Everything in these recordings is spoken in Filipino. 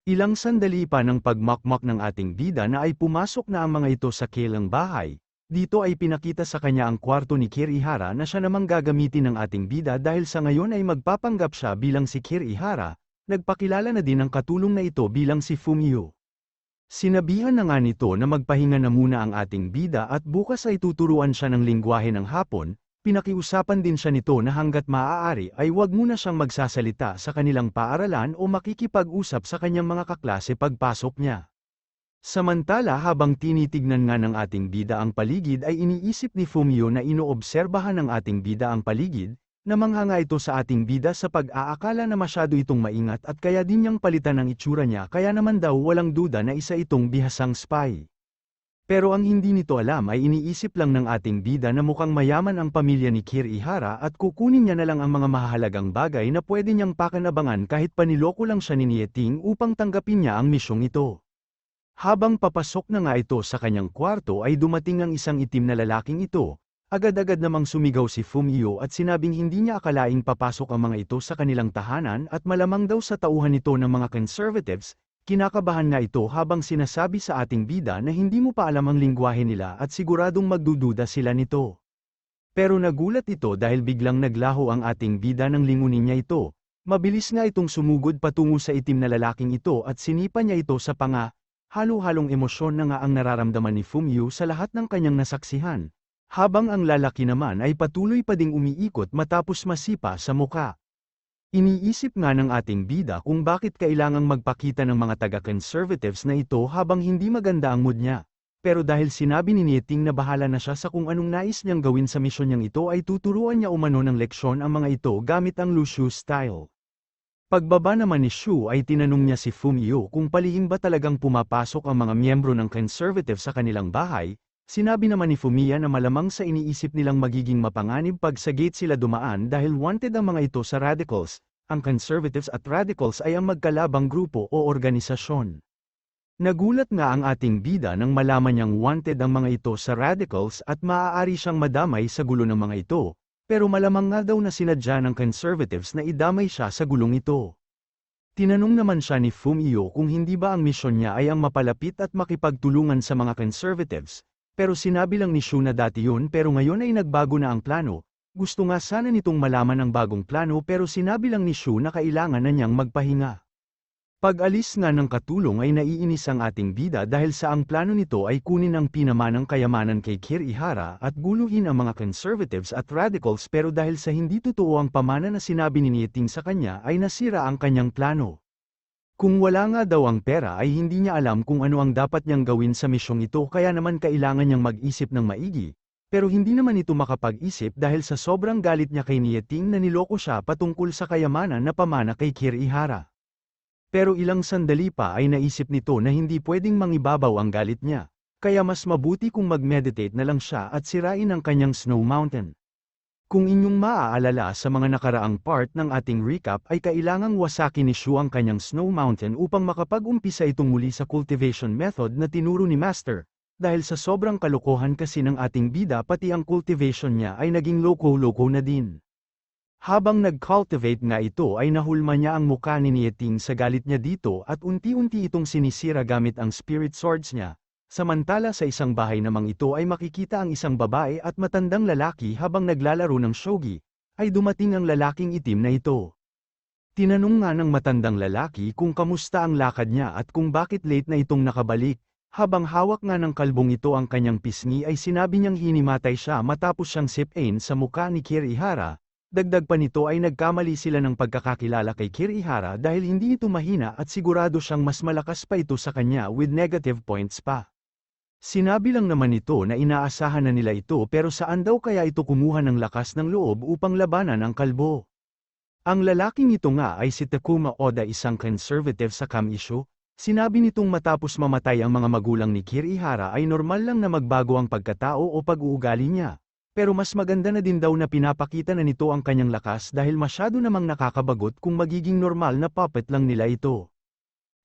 Ilang sandali pa ng pagmakmak ng ating bida na ay pumasok na ang mga ito sa kilang bahay. Dito ay pinakita sa kanya ang kwarto ni Kirihara na siya namang gagamitin ng ating bida dahil sa ngayon ay magpapanggap siya bilang si Kirihara, nagpakilala na din ang katulong na ito bilang si Fumio. Sinabihan na nga nito na magpahinga na muna ang ating bida at bukas ay tuturuan siya ng lingwahe ng Hapon. Pinakiusapan din siya nito na hanggat maaari ay huwag muna siyang magsasalita sa kanilang paaralan o makikipag-usap sa kanyang mga kaklase pagpasok niya. Samantala habang tinitignan nga ng ating bida ang paligid ay iniisip ni Fumio na inoobserbahan ng ating bida ang paligid, namanghanga ito sa ating bida sa pag-aakala na masyado itong maingat at kaya din niyang palitan ang itsura niya kaya naman daw walang duda na isa itong bihasang spy. Pero ang hindi nito alam ay iniisip lang ng ating bida na mukhang mayaman ang pamilya ni Kirihara at kukunin niya na lang ang mga mahalagang bagay na pwede niyang pakanabangan kahit paniloko lang siya ni Nieting upang tanggapin niya ang misyong ito. Habang papasok na nga ito sa kanyang kwarto ay dumating ang isang itim na lalaking ito, agad-agad namang sumigaw si Fumio at sinabing hindi niya akalaing papasok ang mga ito sa kanilang tahanan at malamang daw sa tauhan nito ng mga conservatives. Kinakabahan nga ito habang sinasabi sa ating bida na hindi mo pa alam ang lingwahe nila at siguradong magdududa sila nito. Pero nagulat ito dahil biglang naglaho ang ating bida nang lingunin niya ito. Mabilis nga itong sumugod patungo sa itim na lalaking ito at sinipa niya ito sa panga. Halo-halong emosyon na nga ang nararamdaman ni Fumio sa lahat ng kanyang nasaksihan. Habang ang lalaki naman ay patuloy pa ding umiikot matapos masipa sa muka. Iniisip nga ng ating bida kung bakit kailangang magpakita ng mga taga-conservatives na ito habang hindi maganda ang mood niya. Pero dahil sinabi ni Nieting na bahala na siya sa kung anong nais niyang gawin sa misyon niyang ito ay tuturuan niya umano ng leksyon ang mga ito gamit ang Lushu style. Pagbaba naman ni Shu ay tinanong niya si Fumio kung palihim ba talagang pumapasok ang mga miyembro ng conservative sa kanilang bahay. Sinabi naman ni Fumiya na malamang sa iniisip nilang magiging mapanganib pag sa gate sila dumaan dahil wanted ang mga ito sa radicals. Ang conservatives at radicals ay ang magkalabang grupo o organisasyon. Nagulat nga ang ating bida nang malaman niyang wanted ang mga ito sa radicals at maaari siyang madamay sa gulo ng mga ito, pero malamang nga daw na sinadya ng conservatives na idamay siya sa gulong ito. Tinanong naman siya ni Fumio kung hindi ba ang misyon niya ay ang mapalapit at makipagtulungan sa mga conservatives. Pero sinabi lang ni Shu na dati yun pero ngayon ay nagbago na ang plano. Gusto nga sana nitong malaman ang bagong plano pero sinabi lang ni Shu na kailangan na niyang magpahinga. Pag-alis nga ng katulong ay naiinis ang ating bida dahil sa ang plano nito ay kunin ang pinamanang kayamanan kay Kirihara at guluhin ang mga conservatives at radicals pero dahil sa hindi totoo ang pamana na sinabi ni Nieting sa kanya ay nasira ang kanyang plano. Kung wala nga daw ang pera ay hindi niya alam kung ano ang dapat niyang gawin sa misyong ito kaya naman kailangan niyang mag-isip ng maigi, pero hindi naman ito makapag-isip dahil sa sobrang galit niya kay Nieting na niloko siya patungkol sa kayamanan na pamana kay Kirihara. Pero ilang sandali pa ay naisip nito na hindi pwedeng mangibabaw ang galit niya, kaya mas mabuti kung mag-meditate na lang siya at sirain ang kanyang Snow Mountain. Kung inyong maaalala sa mga nakaraang part ng ating recap ay kailangang wasakin ni Shu ang kanyang Snow Mountain upang makapag-umpisa itong muli sa cultivation method na tinuro ni Master, dahil sa sobrang kalokohan kasi ng ating bida pati ang cultivation niya ay naging loko-loko na din. Habang nag-cultivate nga ito ay nahulma niya ang muka ni Nieting sa galit niya dito at unti-unti itong sinisira gamit ang spirit swords niya. Samantala sa isang bahay namang ito ay makikita ang isang babae at matandang lalaki habang naglalaro ng shogi, ay dumating ang lalaking itim na ito. Tinanong nga ng matandang lalaki kung kamusta ang lakad niya at kung bakit late na itong nakabalik, habang hawak nga ng kalbong ito ang kanyang pisngi ay sinabi niyang hinimatay siya matapos siyang sip-in sa muka ni Kirihara. Dagdag pa nito ay nagkamali sila ng pagkakakilala kay Kirihara dahil hindi ito mahina at sigurado siyang mas malakas pa ito sa kanya with negative points pa. Sinabi lang naman nito na inaasahan na nila ito pero saan daw kaya ito kumuha ng lakas ng loob upang labanan ang kalbo. Ang lalaking ito nga ay si Takuma Oda, isang conservative sa Kamisho. Sinabi nitong matapos mamatay ang mga magulang ni Kirihara ay normal lang na magbago ang pagkatao o pag-uugali niya. Pero mas maganda na din daw na pinapakita na nito ang kanyang lakas dahil masyado namang nakakabagot kung magiging normal na puppet lang nila ito.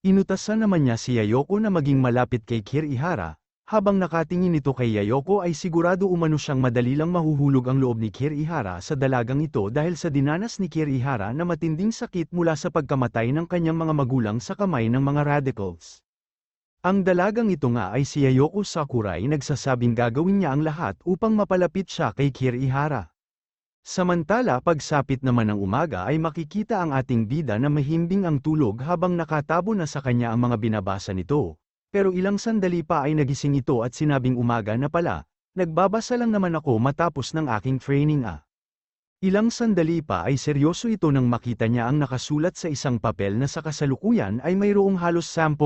Inutasan naman niya si Yayoko na maging malapit kay Kirihara. Habang nakatingin ito kay Yayoko ay sigurado umano siyang madali lang mahuhulog ang loob ni Kirihara sa dalagang ito dahil sa dinanas ni Kirihara na matinding sakit mula sa pagkamatay ng kanyang mga magulang sa kamay ng mga radicals. Ang dalagang ito nga ay si Yayoko Sakurai nagsasabing gagawin niya ang lahat upang mapalapit siya kay Kirihara. Samantala pagsapit naman ng umaga ay makikita ang ating bida na mahimbing ang tulog habang nakatabo na sa kanya ang mga binabasa nito. Pero ilang sandali pa ay nagising ito at sinabing umaga na pala, nagbabasa lang naman ako matapos ng aking training . Ilang sandali pa ay seryoso ito nang makita niya ang nakasulat sa isang papel na sa kasalukuyan ay mayroong halos 10,000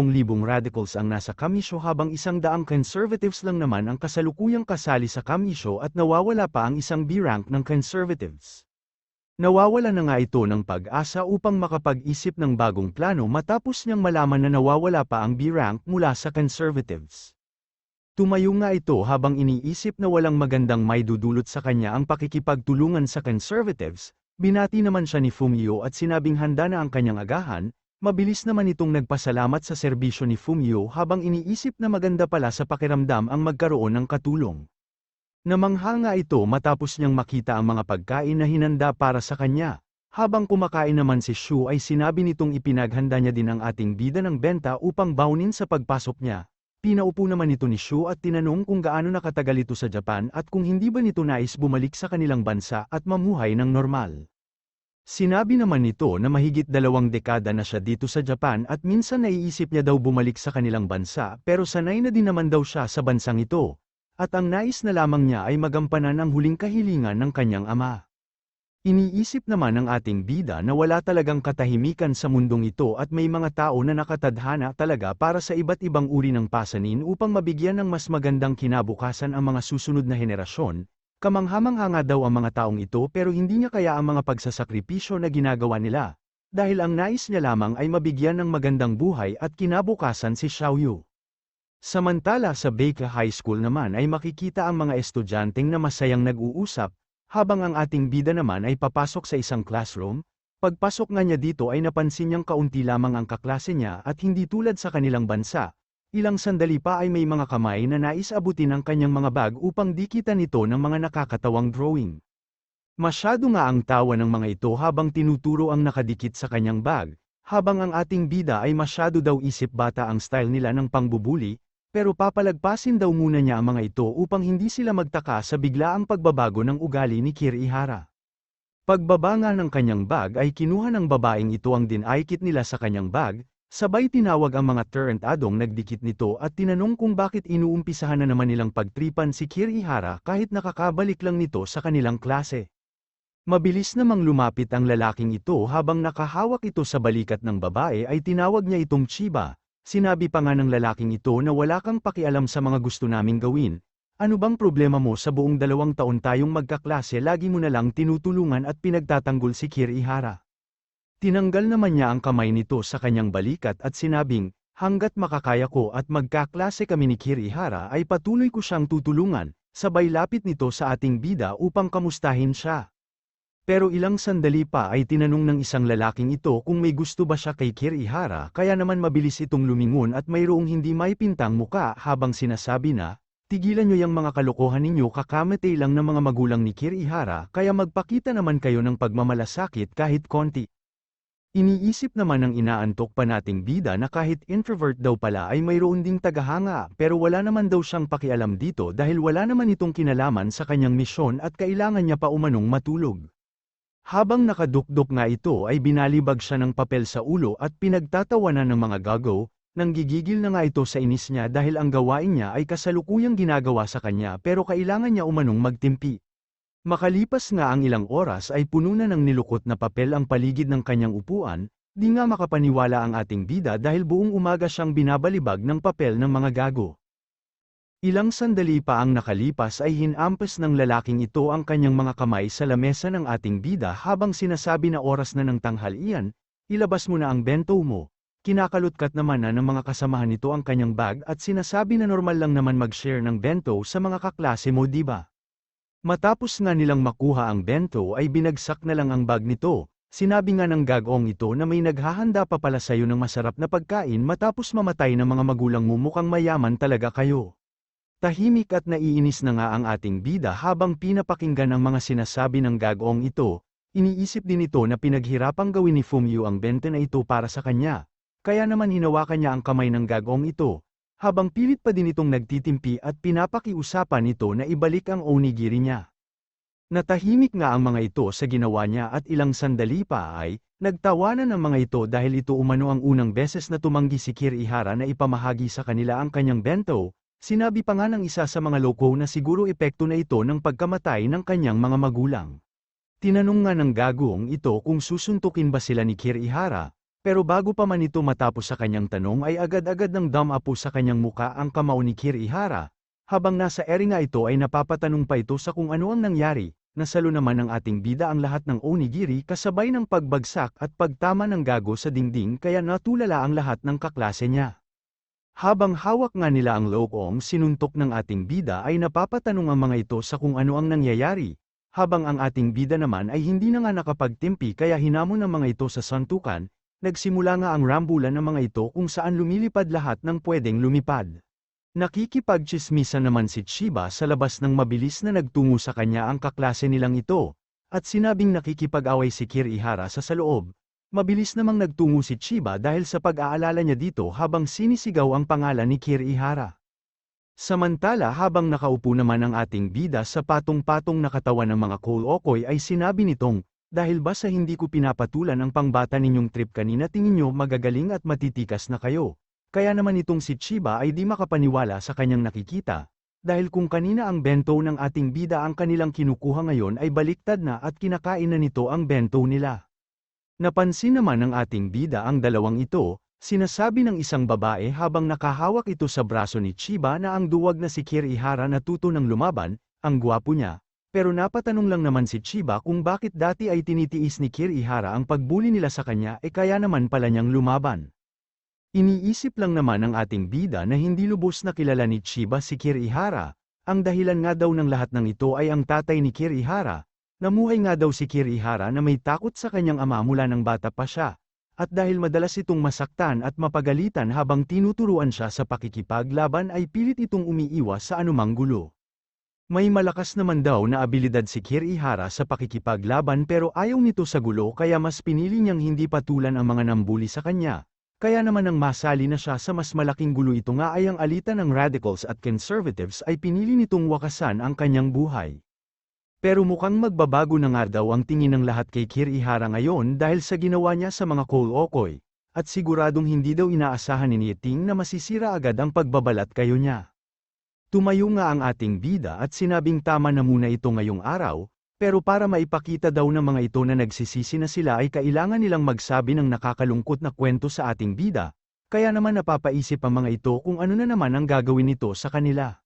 radicals ang nasa kamisyo habang 100 conservatives lang naman ang kasalukuyang kasali sa kamisyo at nawawala pa ang isang B-rank ng conservatives. Nawawala na nga ito ng pag-asa upang makapag-isip ng bagong plano matapos niyang malaman na nawawala pa ang B-rank mula sa conservatives. Tumayo nga ito habang iniisip na walang magandang maidudulot sa kanya ang pakikipagtulungan sa conservatives, binati naman siya ni Fumio at sinabing handa na ang kanyang agahan, mabilis naman itong nagpasalamat sa serbisyo ni Fumio habang iniisip na maganda pala sa pakiramdam ang magkaroon ng katulong. Namangha nga ito matapos niyang makita ang mga pagkain na hinanda para sa kanya. Habang kumakain naman si Shu ay sinabi nitong ipinaghanda niya din ang ating bida ng benta upang baunin sa pagpasok niya. Pinaupo naman ito ni Shu at tinanong kung gaano nakatagal ito sa Japan at kung hindi ba nito nais bumalik sa kanilang bansa at mamuhay ng normal. Sinabi naman nito na mahigit 2 dekada na siya dito sa Japan at minsan naiisip niya daw bumalik sa kanilang bansa pero sanay na din naman daw siya sa bansang ito. At ang nais na lamang niya ay magampanan ang huling kahilingan ng kanyang ama. Iniisip naman ng ating bida na wala talagang katahimikan sa mundong ito at may mga tao na nakatadhana talaga para sa iba't ibang uri ng pasanin upang mabigyan ng mas magandang kinabukasan ang mga susunod na henerasyon. Kamangha-mangha nga daw ang mga taong ito pero hindi niya kaya ang mga pagsasakripisyo na ginagawa nila. Dahil ang nais niya lamang ay mabigyan ng magandang buhay at kinabukasan si Xiaoyu. Samantala sa Baker High School naman ay makikita ang mga estudyanteng na masayang nag-uusap, habang ang ating bida naman ay papasok sa isang classroom. Pagpasok nga niya dito ay napansin niyang kaunti lamang ang kaklase niya at hindi tulad sa kanilang bansa. Ilang sandali pa ay may mga kamay na nais abutin ang kanyang mga bag upang dikitan nito ng mga nakakatawang drawing. Masyado nga ang tawa ng mga ito habang tinuturo ang nakadikit sa kanyang bag, habang ang ating bida ay masyado daw isip bata ang style nila ng pangbubuli. Pero papalagpasin daw muna niya ang mga ito upang hindi sila magtaka sa biglaang pagbabago ng ugali ni Kirihara. Pagbaba nga ng kanyang bag ay kinuha ng babaeng ito ang dinaykit nila sa kanyang bag, sabay tinawag ang mga tarantadong nagdikit nito at tinanong kung bakit inuumpisahan na naman nilang pagtripan si Kirihara kahit nakakabalik lang nito sa kanilang klase. Mabilis namang lumapit ang lalaking ito habang nakahawak ito sa balikat ng babae ay tinawag niya itong Chiba. Sinabi pa nga ng lalaking ito na wala kang pakialam sa mga gusto naming gawin. Ano bang problema mo sa buong 2 taon tayong magkaklase lagi mo na lang tinutulungan at pinagtatanggol si Kirihara. Tinanggal naman niya ang kamay nito sa kanyang balikat at sinabing, hanggat makakaya ko at magkaklase kami ni Kirihara ay patuloy ko siyang tutulungan, sabay lapit nito sa ating bida upang kamustahin siya. Pero ilang sandali pa ay tinanong ng isang lalaking ito kung may gusto ba siya kay Kirihara kaya naman mabilis itong lumingon at mayroong hindi maipintang muka habang sinasabi na, tigilan niyo yung mga kalokohan ninyo kakamatay lang ng mga magulang ni Kirihara kaya magpakita naman kayo ng pagmamalasakit kahit konti. Iniisip naman ng inaantok pa nating bida na kahit introvert daw pala ay mayroon ding tagahanga pero wala naman daw siyang pakialam dito dahil wala naman itong kinalaman sa kanyang misyon at kailangan niya pa umanong matulog. Habang nakadukdok nga ito ay binalibag siya ng papel sa ulo at pinagtatawanan ng mga gago, nang gigigil na nga ito sa inis niya dahil ang gawain niya ay kasalukuyang ginagawa sa kanya pero kailangan niya umanong magtimpi. Makalipas nga ang ilang oras ay puno na ng nilukot na papel ang paligid ng kanyang upuan, di nga makapaniwala ang ating bida dahil buong umaga siyang binabalibag ng papel ng mga gago. Ilang sandali pa ang nakalipas ay hinampas ng lalaking ito ang kanyang mga kamay sa lamesa ng ating bida habang sinasabi na oras na ng tanghalian, ilabas mo na ang bento mo. Kinakalutkat naman na ng mga kasamahan nito ang kanyang bag at sinasabi na normal lang naman mag-share ng bento sa mga kaklase mo diba? Matapos nga nilang makuha ang bento ay binagsak na lang ang bag nito. Sinabi nga ng gagong ito na may naghahanda pa pala sayo ng masarap na pagkain matapos mamatay ng mga magulang mo mukhang mayaman talaga kayo. Tahimik at naiinis na nga ang ating bida habang pinapakinggan ang mga sinasabi ng gagawang ito, iniisip din ito na pinaghirapang gawin ni Fumyu ang bente na ito para sa kanya, kaya naman hinawakan niya ang kamay ng gagawang ito, habang pilit pa din itong nagtitimpi at pinapakiusapan ito na ibalik ang onigiri niya. Natahimik nga ang mga ito sa ginawa niya at ilang sandali pa ay, nagtawanan ang mga ito dahil ito umano ang unang beses na tumanggi si Kirihara na ipamahagi sa kanila ang kanyang bento. Sinabi pa nga ng isa sa mga loko na siguro epekto na ito ng pagkamatay ng kanyang mga magulang. Tinanong nga ng gagawang ito kung susuntukin ba sila ni Kirihara, pero bago pa man ito matapos sa kanyang tanong ay agad-agad ng damapo sa kanyang muka ang kamao ni Kirihara. Habang nasa ere nga ito ay napapatanong pa ito sa kung ano ang nangyari, nasalo naman ng ating bida ang lahat ng onigiri kasabay ng pagbagsak at pagtama ng gago sa dingding kaya natulala ang lahat ng kaklase niya. Habang hawak nga nila ang lokong sinuntok ng ating bida ay napapatanong ang mga ito sa kung ano ang nangyayari, habang ang ating bida naman ay hindi na nga nakapagtimpi kaya hinamon ng mga ito sa santukan, nagsimula nga ang rambulan ng mga ito kung saan lumilipad lahat ng pwedeng lumipad. Nakikipagtsismisan naman si Chiba sa labas ng mabilis na nagtungo sa kanya ang kaklase nilang ito, at sinabing nakikipag-away si Kirihara sa loob. Mabilis namang nagtungo si Chiba dahil sa pag-aalala niya dito habang sinisigaw ang pangalan ni Kirihara. Samantala habang nakaupo naman ang ating bida sa patong-patong na katawan ng mga Kool-Okoy ay sinabi nitong, dahil ba sa hindi ko pinapatulan ang pangbata ninyong trip kanina tingin nyo magagaling at matitikas na kayo. Kaya naman itong si Chiba ay di makapaniwala sa kanyang nakikita, dahil kung kanina ang bento ng ating bida ang kanilang kinukuha ngayon ay baliktad na at kinakain na nito ang bento nila. Napansin naman ng ating bida ang dalawang ito, sinasabi ng isang babae habang nakahawak ito sa braso ni Chiba na ang duwag na si Kirihara natuto ng lumaban, ang gwapo niya, pero napatanong lang naman si Chiba kung bakit dati ay tinitiis ni Kirihara ang pagbuli nila sa kanya kaya naman pala niyang lumaban. Iniisip lang naman ng ating bida na hindi lubos na kilala ni Chiba si Kirihara, ang dahilan nga daw ng lahat ng ito ay ang tatay ni Kirihara. Namuhay nga daw si Kirihara na may takot sa kanyang ama mula nang bata pa siya, at dahil madalas itong masaktan at mapagalitan habang tinuturuan siya sa pakikipaglaban ay pilit itong umiiwas sa anumang gulo. May malakas naman daw na abilidad si Kirihara sa pakikipaglaban pero ayaw nito sa gulo kaya mas pinili niyang hindi patulan ang mga nambuli sa kanya, kaya naman nang masali na siya sa mas malaking gulo ito nga ay ang alitan ng radicals at conservatives ay pinili nitong wakasan ang kanyang buhay. Pero mukhang magbabago na nga daw ang tingin ng lahat kay Kirihara ngayon dahil sa ginawa niya sa mga Kool-Okoy, at siguradong hindi daw inaasahan ni Nieting na masisira agad ang pagbabalat kayo niya. Tumayo nga ang ating bida at sinabing tama na muna ito ngayong araw, pero para maipakita daw ng mga ito na nagsisisi na sila ay kailangan nilang magsabi ng nakakalungkot na kwento sa ating bida, kaya naman napapaisip ang mga ito kung ano na naman ang gagawin nito sa kanila.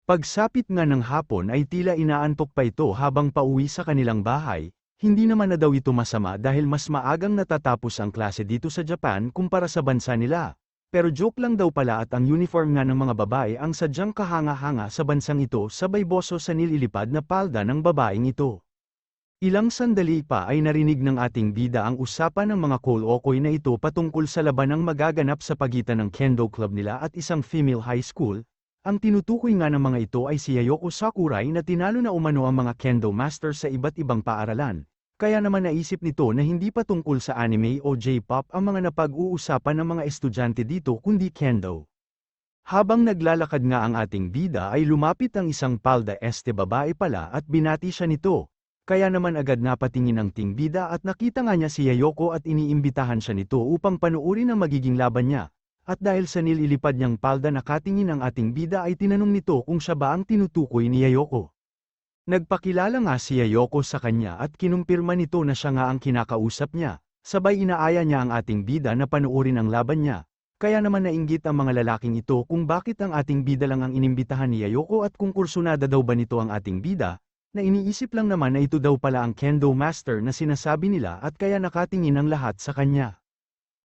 Pagsapit nga ng hapon ay tila inaantok pa ito habang pauwi sa kanilang bahay, hindi naman na daw ito masama dahil mas maagang natatapos ang klase dito sa Japan kumpara sa bansa nila, pero joke lang daw pala at ang uniform nga ng mga babae ang sadyang kahanga-hanga sa bansang ito sabay boso sa nililipad na palda ng babaeng ito. Ilang sandali pa ay narinig ng ating bida ang usapan ng mga Kool-Okoy na ito patungkol sa labanang magaganap sa pagitan ng Kendo Club nila at isang female high school. Ang tinutukoy nga ng mga ito ay si Yayoko Sakurai na tinalo na umano ang mga Kendo Master sa iba't ibang paaralan, kaya naman naisip nito na hindi pa tungkol sa anime o J-pop ang mga napag-uusapan ng mga estudyante dito kundi Kendo. Habang naglalakad nga ang ating bida ay lumapit ang isang palda babae pala at binati siya nito, kaya naman agad napatingin ang ting bida at nakita nga niya si Yayoko at iniimbitahan siya nito upang panuorin ang magiging laban niya. At dahil sa nililipad niyang palda nakatingin ang ating bida ay tinanong nito kung siya ba ang tinutukoy ni Yayoko. Nagpakilala nga si Yayoko sa kanya at kinumpirma nito na siya nga ang kinakausap niya, sabay inaaya niya ang ating bida na panuorin ang laban niya, kaya naman nainggit ang mga lalaking ito kung bakit ang ating bida lang ang inimbitahan ni Yayoko at kung kursunada daw ba nito ang ating bida, na iniisip lang naman na ito daw pala ang Kendo Master na sinasabi nila at kaya nakatingin ang lahat sa kanya.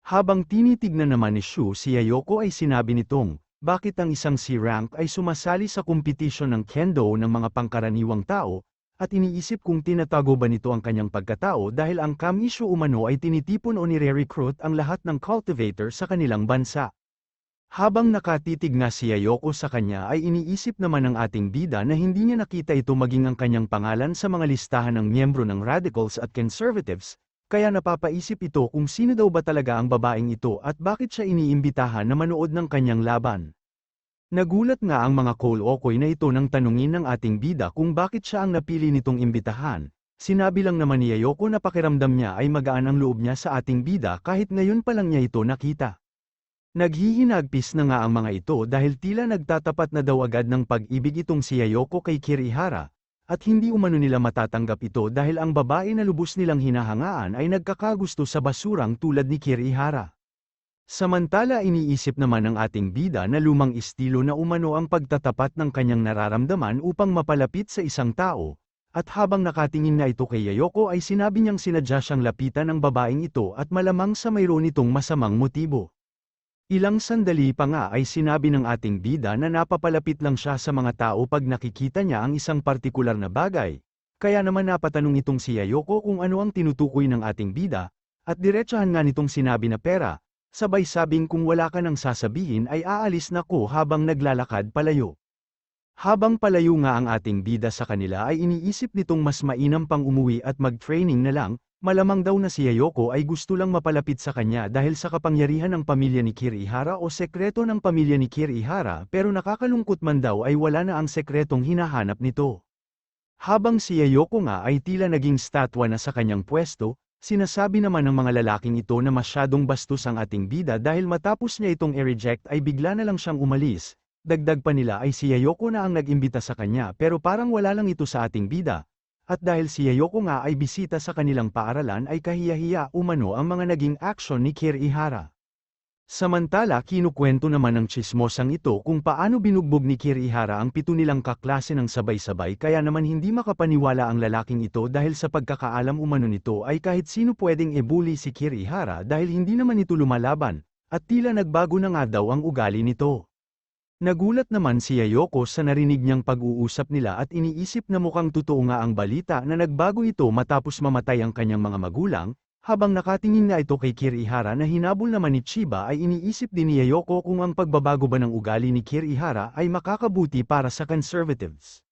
Habang tinitignan naman ni Shu si Yayoko ay sinabi nitong, bakit ang isang C-rank ay sumasali sa kompetisyon ng Kendo ng mga pangkaraniwang tao, at iniisip kung tinatago ba nito ang kanyang pagkatao dahil ang Kamishu umano ay tinitipon o nire-recruit ang lahat ng cultivator sa kanilang bansa. Habang nakatitig nga si Ayoko sa kanya ay iniisip naman ng ating bida na hindi niya nakita ito maging ang kanyang pangalan sa mga listahan ng miyembro ng Radicals at Conservatives, kaya napapaisip ito kung sino daw ba talaga ang babaeng ito at bakit siya iniimbitahan na manood ng kanyang laban. Nagulat nga ang mga Kolokoy na ito nang tanungin ng ating bida kung bakit siya ang napili nitong imbitahan. Sinabi lang naman ni Ayoko na pakiramdam niya ay magaan ang loob niya sa ating bida kahit ngayon pa lang niya ito nakita. Naghihinagpis na nga ang mga ito dahil tila nagtatapat na daw agad ng pag-ibig itong si Ayoko kay Kirihara, at hindi umano nila matatanggap ito dahil ang babae na lubos nilang hinahangaan ay nagkakagusto sa basurang tulad ni Kirihara. Samantala iniisip naman ng ating bida na lumang estilo na umano ang pagtatapat ng kanyang nararamdaman upang mapalapit sa isang tao, at habang nakatingin na ito kay Ayoko ay sinabi niyang sinadya siyang lapitan ng babaeng ito at malamang sa mayroon itong masamang motibo. Ilang sandali pa nga ay sinabi ng ating bida na napapalapit lang siya sa mga tao pag nakikita niya ang isang partikular na bagay, kaya naman napatanong itong si Ayoko kung ano ang tinutukoy ng ating bida, at diretsahan nga nitong sinabi na pera, sabay sabing kung wala ka nang sasabihin ay aalis na ko habang naglalakad palayo. Habang palayo nga ang ating bida sa kanila ay iniisip nitong mas mainam pang umuwi at mag-training na lang. Malamang daw na si Ayoko ay gusto lang mapalapit sa kanya dahil sa kapangyarihan ng pamilya ni Kirihara o sekreto ng pamilya ni Kirihara pero nakakalungkot man daw ay wala na ang sekretong hinahanap nito. Habang si Ayoko nga ay tila naging statwa na sa kanyang pwesto, sinasabi naman ng mga lalaking ito na masyadong bastos ang ating bida dahil matapos niya itong i-reject ay bigla na lang siyang umalis. Dagdag pa nila ay si Ayoko na ang nag-imbita sa kanya pero parang wala lang ito sa ating bida. At dahil si Ayoko nga ay bisita sa kanilang paaralan ay kahiya-hiya umano ang mga naging aksyon ni Kirihara. Samantala kinukwento naman ng tsismosang ito kung paano binugbog ni Kirihara ang 7 nilang kaklase ng sabay-sabay kaya naman hindi makapaniwala ang lalaking ito dahil sa pagkakaalam umano nito ay kahit sino pwedeng ebuli si Kirihara dahil hindi naman ito lumalaban, at tila nagbago na nga daw ang ugali nito. Nagulat naman si Ayoko sa narinig niyang pag-uusap nila at iniisip na mukhang totoo nga ang balita na nagbago ito matapos mamatay ang kanyang mga magulang, habang nakatingin nga ito kay Kirihara na hinabol naman ni Chiba ay iniisip din ni Ayoko kung ang pagbabago ba ng ugali ni Kirihara ay makakabuti para sa conservatives.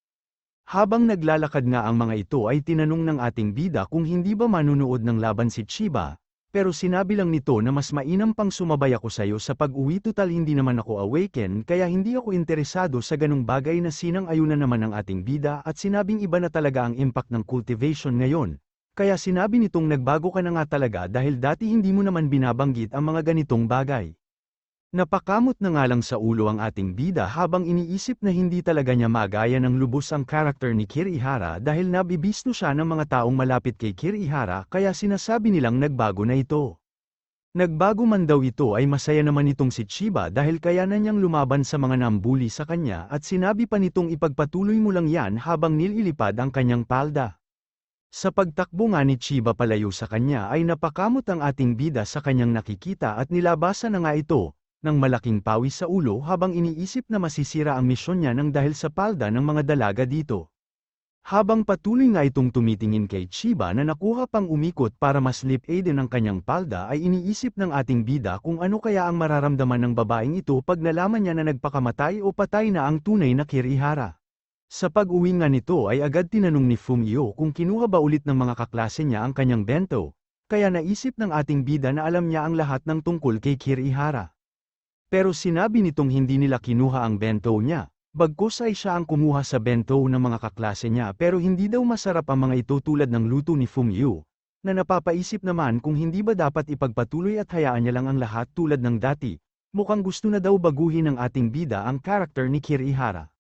Habang naglalakad nga ang mga ito ay tinanong ng ating bida kung hindi ba manunood ng laban si Chiba. Pero sinabi lang nito na mas mainam pang sumabay ako sayo sa pag-uwi total hindi naman ako awaken kaya hindi ako interesado sa ganung bagay na sinang-ayunan naman ng ating bida at sinabing iba na talaga ang impact ng cultivation ngayon. Kaya sinabi nitong nagbago ka na nga talaga dahil dati hindi mo naman binabanggit ang mga ganitong bagay. Napakamot na nga lang sa ulo ang ating bida habang iniisip na hindi talaga niya magaya ng lubos ang karakter ni Kirihara dahil nabibisto siya ng mga taong malapit kay Kirihara kaya sinasabi nilang nagbago na ito. Nagbago man daw ito ay masaya naman itong si Chiba dahil kaya na niyang lumaban sa mga nambuli sa kanya at sinabi pa nitong ipagpatuloy mo lang yan habang nililipad ang kanyang palda. Sa pagtakbo nga ni Chiba palayo sa kanya ay napakamot ang ating bida sa kanyang nakikita at nilabasan na nga ito ng malaking pawis sa ulo habang iniisip na masisira ang misyon niya nang dahil sa palda ng mga dalaga dito. Habang patuloy nga itong tumitingin kay Chiba na nakuha pang umikot para maslip aidin ang kanyang palda ay iniisip ng ating bida kung ano kaya ang mararamdaman ng babaeng ito pag nalaman niya na nagpakamatay o patay na ang tunay na Kirihara. Sa pag-uwi nga nito ay agad tinanong ni Fumio kung kinuha ba ulit ng mga kaklase niya ang kanyang bento, kaya naisip ng ating bida na alam niya ang lahat ng tungkol kay Kirihara. Pero sinabi nitong hindi nila kinuha ang bento niya, bagkus ay siya ang kumuha sa bento ng mga kaklase niya pero hindi daw masarap ang mga ito tulad ng luto ni Fumio, na napapaisip naman kung hindi ba dapat ipagpatuloy at hayaan niya lang ang lahat tulad ng dati, mukhang gusto na daw baguhin ng ating bida ang karakter ni Kirihara.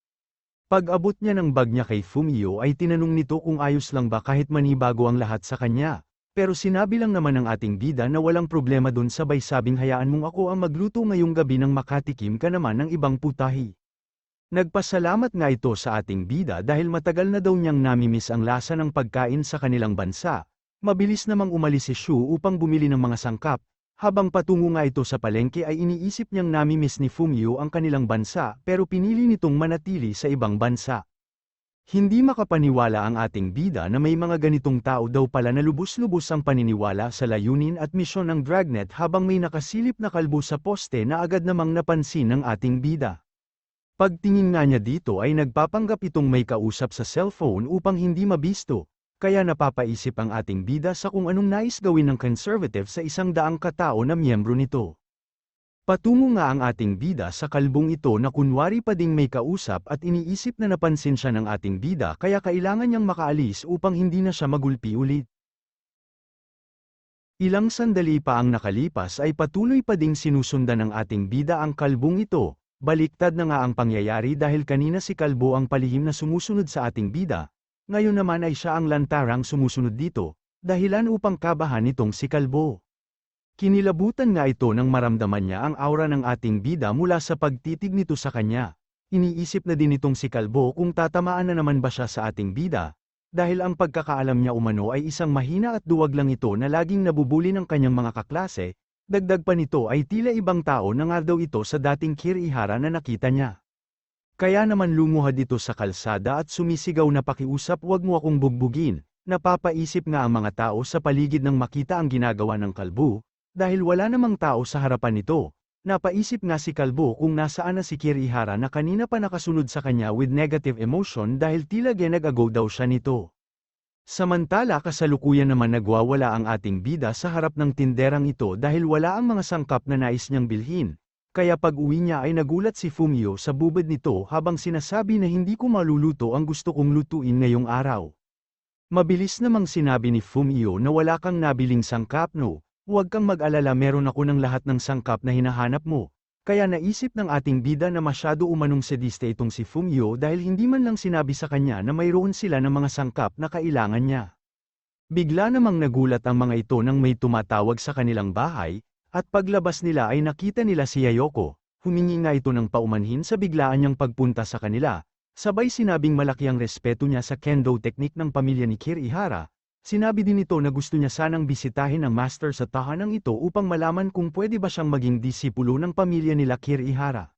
Pag-abot niya ng bag niya kay Fumio ay tinanong nito kung ayos lang ba kahit manibago ang lahat sa kanya. Pero sinabi lang naman ng ating bida na walang problema dun sabay sabing hayaan mong ako ang magluto ngayong gabi nang makatikim ka naman ng ibang putahe. Nagpasalamat nga ito sa ating bida dahil matagal na daw niyang namimiss ang lasa ng pagkain sa kanilang bansa. Mabilis namang umalis si Shu upang bumili ng mga sangkap, habang patungo nga ito sa palengke ay iniisip niyang namimiss ni Fumio ang kanilang bansa pero pinili nitong manatili sa ibang bansa. Hindi makapaniwala ang ating bida na may mga ganitong tao daw pala na lubos-lubos ang paniniwala sa layunin at misyon ng Dragnet habang may nakasilip na kalbo sa poste na agad namang napansin ng ating bida. Pagtingin nga niya dito ay nagpapanggap itong may kausap sa cellphone upang hindi mabisto, kaya napapaisip ang ating bida sa kung anong nais gawin ng conservative sa 100 katao na miyembro nito. Patungo nga ang ating bida sa kalbong ito na kunwari pa ding may kausap at iniisip na napansin siya ng ating bida kaya kailangan niyang makaalis upang hindi na siya magulpi ulit. Ilang sandali pa ang nakalipas ay patuloy pa ding sinusundan ng ating bida ang kalbong ito, baliktad na nga ang pangyayari dahil kanina si kalbo ang palihim na sumusunod sa ating bida, ngayon naman ay siya ang lantarang sumusunod dito, dahilan upang kabahan nitong si kalbo. Kinilabutan nga ito nang maramdaman niya ang aura ng ating bida mula sa pagtitig nito sa kanya. Iniisip na din itong si kalbo kung tatamaan na naman ba siya sa ating bida, dahil ang pagkakaalam niya umano ay isang mahina at duwag lang ito na laging nabubuli ng kanyang mga kaklase, dagdag pa nito ay tila ibang tao na nga daw ito sa dating Kirihara na nakita niya. Kaya naman lumuhad ito sa kalsada at sumisigaw na pakiusap, "Wag mo akong bugbugin." Napapaisip nga ang mga tao sa paligid nang makita ang ginagawa ng kalbo. Dahil wala namang tao sa harapan nito, napaisip nga si kalbo kung nasaan na si Kirihara na kanina pa nakasunod sa kanya with negative emotion dahil tila genag-agaw daw siya nito. Samantala kasalukuyan naman nagwawala ang ating bida sa harap ng tinderang ito dahil wala ang mga sangkap na nais niyang bilhin, kaya pag-uwi niya ay nagulat si Fumio sa bubad nito habang sinasabi na hindi ko maluluto ang gusto kong lutuin ngayong araw. Mabilis namang sinabi ni Fumio na wala kang nabiling sangkap, no? Huwag kang mag-alala, meron ako ng lahat ng sangkap na hinahanap mo. Kaya naisip ng ating bida na masyado umanong sadista itong si Fumio dahil hindi man lang sinabi sa kanya na mayroon sila ng mga sangkap na kailangan niya. Bigla namang nagulat ang mga ito nang may tumatawag sa kanilang bahay, at paglabas nila ay nakita nila si Yayoko. Humingi nga ito ng paumanhin sa biglaan niyang pagpunta sa kanila, sabay sinabing malaki ang respeto niya sa kendo technique ng pamilya ni Kirihara. Sinabi din nito na gusto niya sanang bisitahin ang master sa tahanang ito upang malaman kung pwede ba siyang maging disipulo ng pamilya nila Kirihara.